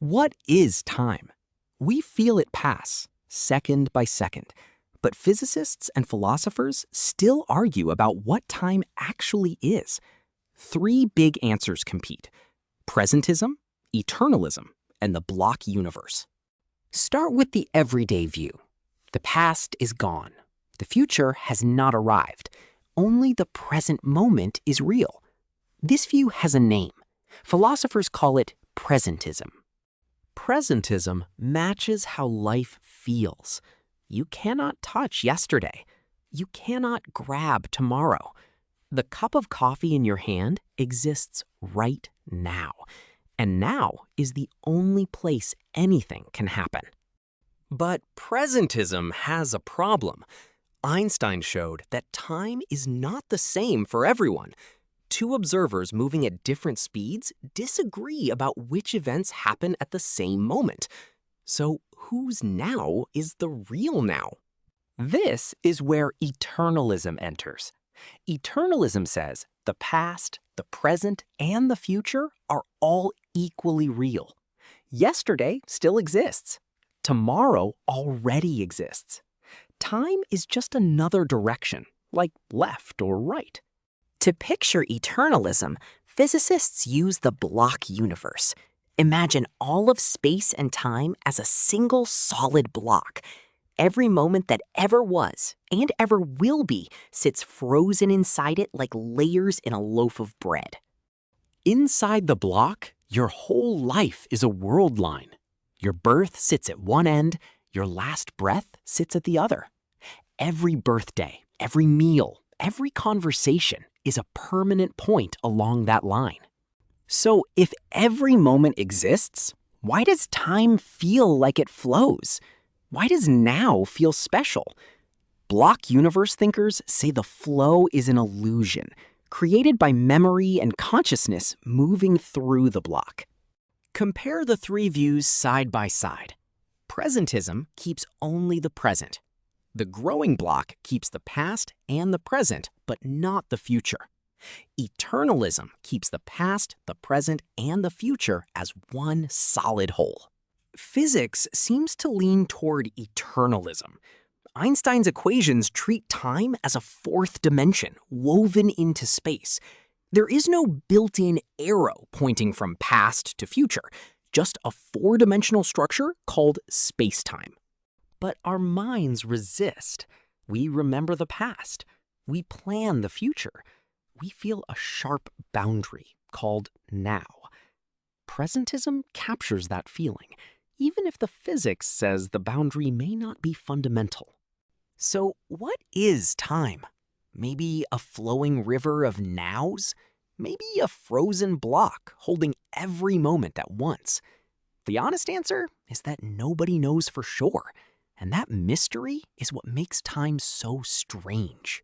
What is time? We feel it pass, second by second. But physicists and philosophers still argue about what time actually is. Three big answers compete: presentism, eternalism, and the block universe. Start with the everyday view. The past is gone. The future has not arrived. Only the present moment is real. This view has a name. Philosophers call it presentism. Presentism matches how life feels. You cannot touch yesterday. You cannot grab tomorrow. The cup of coffee in your hand exists right now. And now is the only place anything can happen. But presentism has a problem. Einstein showed that time is not the same for everyone. Two observers moving at different speeds disagree about which events happen at the same moment. So whose now is the real now? This is where eternalism enters. Eternalism says the past, the present, and the future are all equally real. Yesterday still exists. Tomorrow already exists. Time is just another direction, like left or right. To picture eternalism, physicists use the block universe. Imagine all of space and time as a single solid block. Every moment that ever was and ever will be sits frozen inside it like layers in a loaf of bread. Inside the block, your whole life is a world line. Your birth sits at one end, your last breath sits at the other. Every birthday, every meal, every conversation is a permanent point along that line. So if every moment exists, why does time feel like it flows? Why does now feel special? Block universe thinkers say the flow is an illusion, created by memory and consciousness moving through the block. Compare the three views side by side. Presentism keeps only the present. The growing block keeps the past and the present, but not the future. Eternalism keeps the past, the present, and the future as one solid whole. Physics seems to lean toward eternalism. Einstein's equations treat time as a fourth dimension woven into space. There is no built-in arrow pointing from past to future, just a four-dimensional structure called space-time. But our minds resist. We remember the past. We plan the future. We feel a sharp boundary called now. Presentism captures that feeling, even if the physics says the boundary may not be fundamental. So what is time? Maybe a flowing river of nows? Maybe a frozen block holding every moment at once? The honest answer is that nobody knows for sure. And that mystery is what makes time so strange.